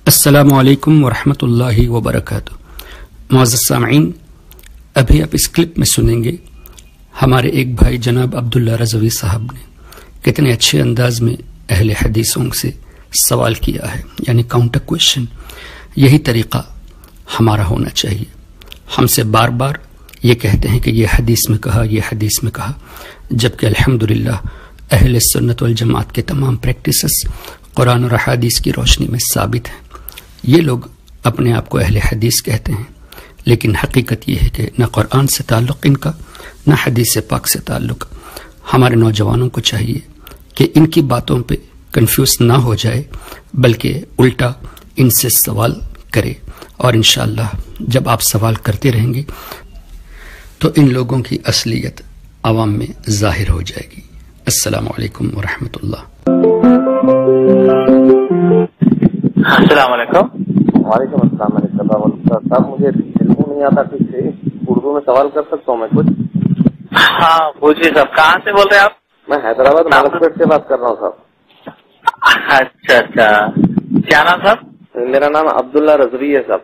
السلام علیکم ورحمۃ اللہ وبرکاتہ۔ معزز سامعین، ابھی آپ اس کلپ میں سنیں گے ہمارے ایک بھائی جناب عبداللہ رضوی صاحب نے کتنے اچھے انداز میں اہل حدیثوں سے سوال کیا ہے، یعنی کاؤنٹر کویشچن۔ یہی طریقہ ہمارا ہونا چاہیے۔ ہم سے بار بار یہ کہتے ہیں کہ یہ حدیث میں کہا، یہ حدیث میں کہا، جبکہ الحمدللہ اہل سنت والجماعت کے تمام پریکٹسز قرآن اور احادیث کی روشنی میں ثابت ہیں۔ یہ لوگ اپنے آپ کو اہل حدیث کہتے ہیں، لیکن حقیقت یہ ہے کہ نہ قرآن سے تعلق ان کا، نہ حدیث پاک سے تعلق۔ ہمارے نوجوانوں کو چاہیے کہ ان کی باتوں پہ کنفیوز نہ ہو جائے، بلکہ الٹا ان سے سوال کرے، اور انشاءاللہ جب آپ سوال کرتے رہیں گے تو ان لوگوں کی اصلیت عوام میں ظاہر ہو جائے گی۔ السلام علیکم ورحمۃ اللہ۔ السلام علیکم۔ وعلیکم السلام علیکم صاحب، مجھے تیلگو نہیں آتا، ٹھیک سے اردو میں سوال کر سکتا ہوں میں کچھ؟ ہاں پوچھیے صاحب، کہاں سے بول رہے ہیں آپ؟ میں حیدرآباد ملک پیٹ سے بات کر رہا ہوں صاحب۔ اچھا اچھا، کیا نام صاحب؟ میرا نام عبداللہ رضوی ہے صاحب۔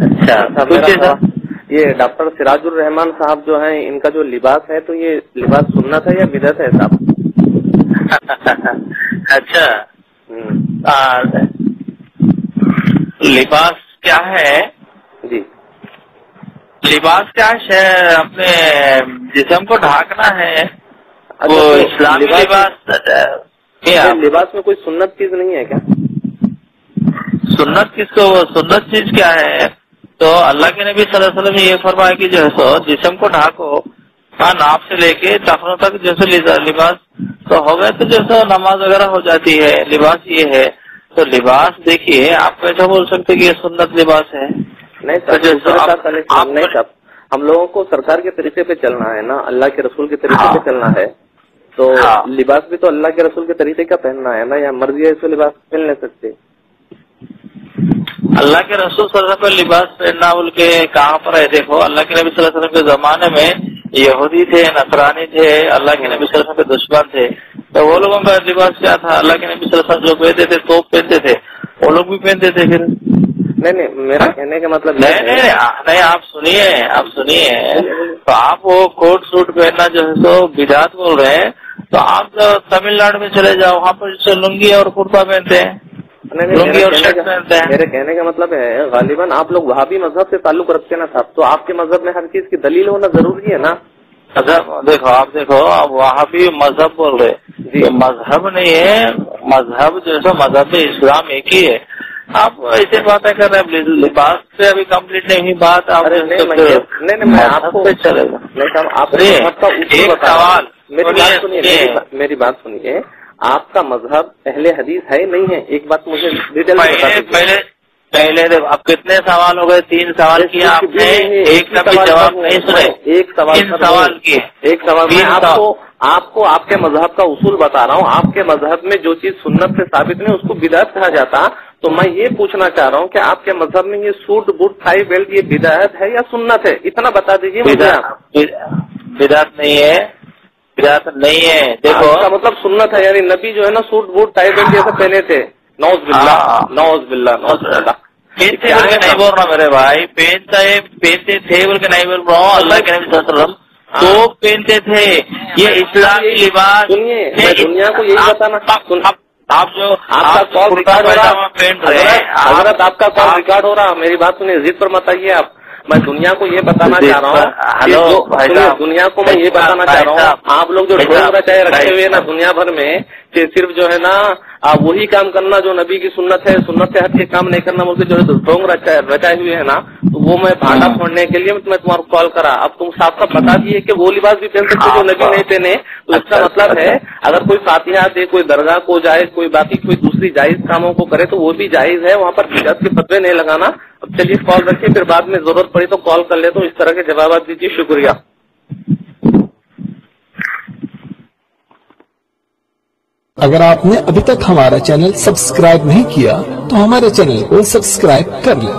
اچھا پوچھیے صاحب۔ یہ ڈاکٹر سراج الرحمان صاحب جو ہیں، ان کا جو لباس ہے تو یہ لباس سنت ہے یا بدعت ہے صاحب؟ اچھا، لباس کیا ہے؟ جی، لباس کیا ہے؟ اپنے جسم کو ڈھانکنا ہے، وہ اسلامی لباس میں کوئی سنت چیز نہیں ہے کیا؟ سنت کس کو؟ سنت چیز کیا ہے؟ تو اللہ کے نبی صلی اللہ علیہ وسلم نے یہ فرمایا کہ جو ہے سو جسم کو ڈھانکو، ناپ سے لے کے ٹخنوں تک جیسے لباس تو ہو گئے، تو جیسے نماز وغیرہ ہو جاتی ہے، لباس یہ ہے۔ تو لباس دیکھیے، آپ کیسا بول سکتے کہ یہ سنت لباس ہے؟ نہیں صاحب، ہم لوگوں کو سرکار کے طریقے پہ چلنا ہے نا، اللہ کے رسول کے طریقے پہ چلنا ہے، تو لباس بھی تو اللہ کے رسول کے طریقے کا پہننا ہے نا، یا مرضی ہے تو لباس پہن نہیں سکتے؟ اللہ کے رسول صلی اللہ علیہ وسلم لباس پہننا بول کے کہاں پر ہے؟ دیکھو، اللہ کے نبی صلی اللہ علیہ وسلم کے زمانے میں یہودی تھے، نصرانی تھے، اللہ کے نبی صلی اللہ علیہ وسلم کے دشمن تھے، تو وہ لوگوں کا لباس کیا تھا؟ اللہ کے نبی صلی اللہ علیہ وسلم جو پہنتے تھے، توپ پہنتے تھے، وہ لوگ بھی پہنتے تھے۔ پھر نہیں، میرا کہنے کا مطلب نہیں، آپ سنیے، تو آپ وہ کوٹ سوٹ پہننا جو ہے سو بدعت بول رہے ہیں، تو آپ تمل ناڈو میں چلے جاؤ، وہاں پر جسے لنگی اور کرتا پہنتے ہیں، لنگی اور شرٹ پہنتے ہیں۔ میرے کہنے کا مطلب ہے غالباً آپ لوگ وہابی مذہب سے تعلق رکھتے ہیں نا صاحب، تو آپ کے مذہب میں ہر چیز کی دلیل ہونا ضروری ہے نا۔ دیکھو آپ وہاں بھی مذہب بول رہے جی، مذہب نہیں ہے، مذہب جو ہے مذہب اسلام ایک ہی ہے۔ آپ ایسے باتیں کر رہے ہیں، لباس سے ابھی کمپلیٹ نہیں ہوئی بات۔ آپ میں آپ کو چلے گا ایک سوال، میری بات سنیے، آپ کا مذہب اہل حدیث ہے نہیں ہے؟ ایک بات مجھے پہلے اب کتنے سوال ہو گئے؟ 3 سوال کیے آپ نے، ایک کا بھی جواب نہیں سنے۔ ایک سوال کیے، ایک سوال میں آپ کو آپ کے مذہب کا اصول بتا رہا ہوں۔ آپ کے مذہب میں جو چیز سنت سے ثابت نہیں اس کو بدعت کہا جاتا، تو میں یہ پوچھنا چاہ رہا ہوں کہ آپ کے مذہب میں یہ سوٹ بوٹ ٹائی بیلٹ یہ بدعت ہے یا سنت ہے؟ اتنا بتا دیجیے مجھے۔ بدعت نہیں ہے، بدعت نہیں ہے۔ دیکھو اس کا مطلب سنت ہے، یعنی نبی جو ہے نا سوٹ بوٹ ٹائی بیلٹ جیسے پہنے تھے؟ نعوذ باللہ۔ پہنتے بول کے نہیں بول رہا میرے بھائی، پہنتے تھے بول کے نہیں بول رہا ہوں۔ اللہ کے نبی صلی اللہ علیہ وسلم تو پہنتے تھے، یہ اسلامی لباس۔ سنیے، میں دنیا کو یہی بتانا، آپ جو آپ کا کال ریکارڈ ہو رہا، پہن رہے ہیں حضرت آپ کا کال ریکارڈ ہو رہا، میری بات سنیے، ضد پر مت آئیے آپ۔ میں دنیا کو یہ بتانا چاہ رہا ہوں، دنیا کو میں یہ بتانا چاہ رہا ہوں، آپ لوگ جو ڈھونگ رچائے رکھے ہوئے نا دنیا بھر میں، کہ صرف جو ہے نا وہی کام کرنا جو نبی کی سنت ہے، سنت سے ہٹ کے کام نہیں کرنا بول کے جو ہے ڈھونگ رچائے ہوئے ہیں نا، تو وہ میں بھانڈا پھوڑنے کے لیے میں تمہارے کو کال کرا۔ اب تم صاف صاف بتا دیے کہ وہ لباس بھی پہن سکتے جو نبی نہیں پہنے، تو اس کا مطلب ہے اگر کوئی فاتحہ دے، کوئی درگاہ کو جائے، کوئی باقی کوئی دوسری جائز کاموں کو کرے تو وہ بھی جائز ہے، وہاں پر بدعت کے فتوے نہیں لگانا۔ اب چلیے کال رکھیے، پھر بعد میں ضرورت پڑی تو کال کر لے، تو اس طرح کے جوابات دیجیے۔ شکریہ۔ اگر آپ نے ابھی تک ہمارا چینل سبسکرائب نہیں کیا تو ہمارے چینل کو سبسکرائب کر لیں